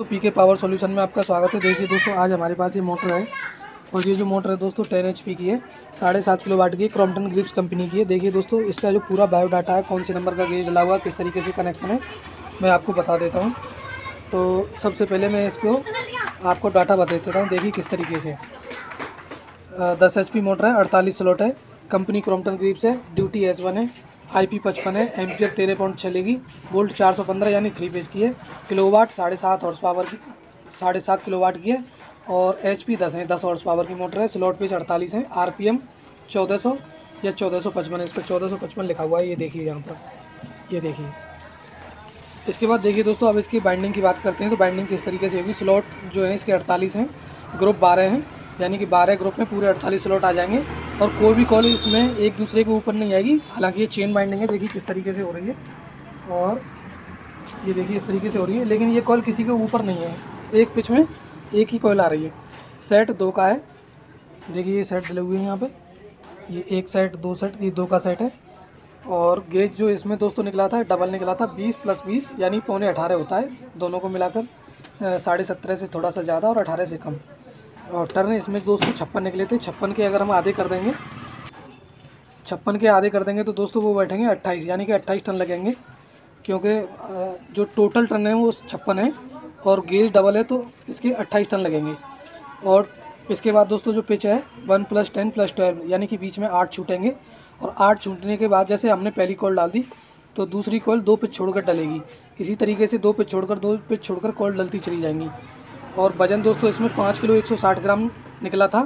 तो पीके power solution में आपका स्वागत है। देखिए दोस्तों, आज हमारे पास ये मोटर है और ये जो मोटर है दोस्तों 10 HP की है, 7.5 किलोवाट की, क्रॉम्पटन ग्रिप्स कंपनी की है। देखिए दोस्तों, इसका जो पूरा बायोडाटा है, कौन से नंबर का गेज डला हुआ, किस तरीके से कनेक्शन है, मैं आपको बता देता हूँ। तो सबसे पहले मैं इसको आपको डाटा बता देता हूँ। देखिए किस तरीके से 10 HP मोटर है, 48 स्लॉट है, कंपनी क्रॉम्पटन ग्रिप्स है, ड्यूटी S1 है, IP 55 है, एम्पियर 13 चलेगी, वोल्ट 415 यानी 3 फेज की है, किलोवाट 7.5 हॉर्स पावर की, 7.5 किलोवाट की है और HP 10 है, 10 हॉर्स पावर की मोटर है। स्लॉट पेज 48 है, RPM 1400 या 1455, इस पर 1455 लिखा हुआ है, ये देखिए यहाँ पर, ये देखिए। इसके बाद देखिए दोस्तों, अब इसकी बाइंडिंग की बात करते हैं तो बाइंडिंग किस तरीके से होगी। स्लॉट जो है इसके 48 हैं, ग्रुप 12 हैं, यानी कि 12 ग्रुप में पूरे 48 स्लॉट आ जाएंगे और कोई भी कॉल इसमें एक दूसरे के ऊपर नहीं आएगी। हालांकि ये चेन बाइंडिंग है, देखिए किस तरीके से हो रही है और ये देखिए इस तरीके से हो रही है, लेकिन ये कॉल किसी के ऊपर नहीं है, एक पिच में एक ही कॉल आ रही है। सेट 2 का है, देखिए ये सेट डले हुए हैं यहाँ पे, ये एक सेट, 2 सेट, ये 2 का सेट है। और गेज जो इसमें दोस्तों निकला था, डबल निकला था, 20 + 20 यानी 18.25 होता है, दोनों को मिलाकर 17.5 से थोड़ा सा ज़्यादा और 18 से कम। और टर्न इसमें दोस्तों 56 निकले थे, 56 के अगर हम आधे कर देंगे, 56 के आधे कर देंगे तो दोस्तों वो बैठेंगे 28, यानी कि 28 टन लगेंगे, क्योंकि जो टोटल टन है वो 56 है और गेज डबल है तो इसके 28 टन लगेंगे। और इसके बाद दोस्तों जो पिच है 1 + 10 + 12 यानी कि बीच में 8 छूटेंगे और 8 छूटने के बाद जैसे हमने पहली कॉल डाल दी तो दूसरी कॉल 2 पिच छोड़कर डलेगी। इसी तरीके से 2 पिच छोड़कर कॉल डलती चली जाएंगी। और वजन दोस्तों इसमें 5 किलो 160 ग्राम निकला था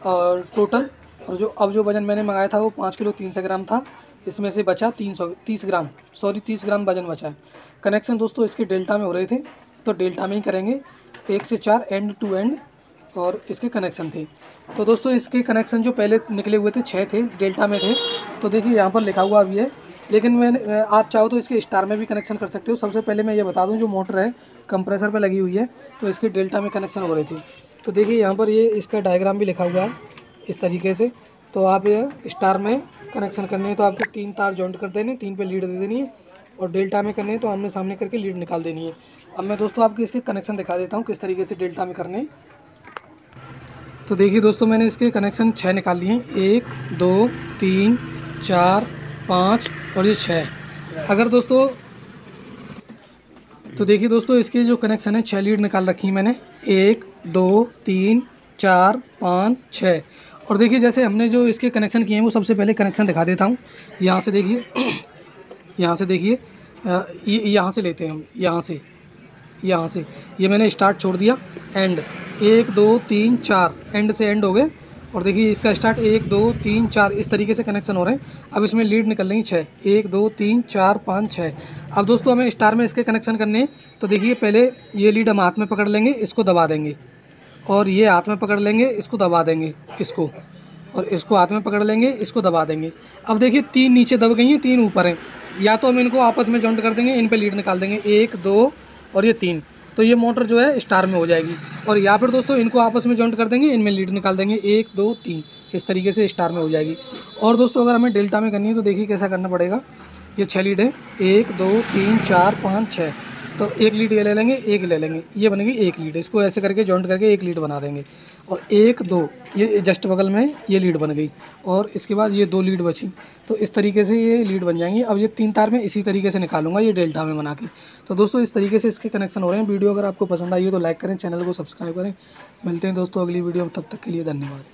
और टोटल, और जो अब जो वज़न मैंने मंगाया था वो 5 किलो 300 ग्राम था, इसमें से बचा 30 ग्राम, 30 ग्राम वजन बचा है। कनेक्शन दोस्तों इसके डेल्टा में हो रहे थे तो डेल्टा में ही करेंगे, 1 से 4 एंड टू एंड और इसके कनेक्शन थे। तो दोस्तों इसके कनेक्शन जो पहले निकले हुए थे 6 थे, डेल्टा में थे, तो देखिए यहाँ पर लिखा हुआ भी है, लेकिन मैंने आप चाहो तो इसके स्टार में भी कनेक्शन कर सकते हो। सबसे पहले मैं ये बता दूँ, जो मोटर है कंप्रेसर पे लगी हुई है तो इसके डेल्टा में कनेक्शन हो रहे थे। तो देखिए यहाँ पर ये इसका डायग्राम भी लिखा हुआ है इस तरीके से। तो आप ये स्टार में कनेक्शन करने हैं तो आपको 3 तार जॉइंट कर देने, 3 पे लीड दे देनी है, और डेल्टा में करने हैं तो आमने सामने करके लीड निकाल देनी है। अब मैं दोस्तों आपको इसके कनेक्शन दिखा देता हूँ किस तरीके से डेल्टा में करने। तो देखिए दोस्तों, मैंने इसके कनेक्शन 6 निकाल लिए हैं, 1 2 3 4 5 और ये 6। अगर दोस्तों, तो देखिए दोस्तों इसके जो कनेक्शन है 6 लीड निकाल रखी है मैंने, 1 2 3 4 5 6। और देखिए जैसे हमने जो इसके कनेक्शन किए हैं वो सबसे पहले कनेक्शन दिखा देता हूँ। यहाँ से देखिए यहाँ से देखिए, यहाँ से लेते हैं हम, यहाँ से ये मैंने स्टार्ट छोड़ दिया, एंड 1 2 3 4 एंड से एंड हो गए। और देखिए इसका स्टार्ट 1 2 3 4 इस तरीके से कनेक्शन हो रहे हैं। अब इसमें लीड निकल रही 6, 1 2 3 4 5 6। अब दोस्तों हमें स्टार में इसके कनेक्शन करने हैं, तो देखिए पहले ये लीड हम हाथ में पकड़ लेंगे, इसको दबा देंगे, और ये हाथ में पकड़ लेंगे, इसको दबा देंगे, इसको, और इसको हाथ में पकड़ लेंगे, इसको दबा देंगे। अब देखिए 3 नीचे दब गई हैं, 3 ऊपर हैं, या तो हम इनको आपस में जॉइंट कर देंगे, इन पे लीड निकाल देंगे 1 2 और ये 3, तो ये मोटर जो है स्टार में हो जाएगी। और या फिर दोस्तों इनको आपस में जॉइंट कर देंगे, इनमें लीड निकाल देंगे 1 2 3, इस तरीके से स्टार में हो जाएगी। और दोस्तों अगर हमें डेल्टा में करनी है तो देखिए कैसा करना पड़ेगा। ये 6 लीड है, 1 2 3 4 5 6, तो एक लीड ये ले लेंगे, एक ले लेंगे, ये बनेगी एक लीड, इसको ऐसे करके जॉइंट करके एक लीड बना देंगे। और 1 2 ये जस्ट बगल में ये लीड बन गई, और इसके बाद ये 2 लीड बची, तो इस तरीके से ये लीड बन जाएंगी। अब ये 3 तार में इसी तरीके से निकालूंगा, ये डेल्टा में बना के। तो दोस्तों इस तरीके से इसके कनेक्शन हो रहे हैं। वीडियो अगर आपको पसंद आई हो तो लाइक करें, चैनल को सब्सक्राइब करें। मिलते हैं दोस्तों अगली वीडियो में, तब तक के लिए धन्यवाद।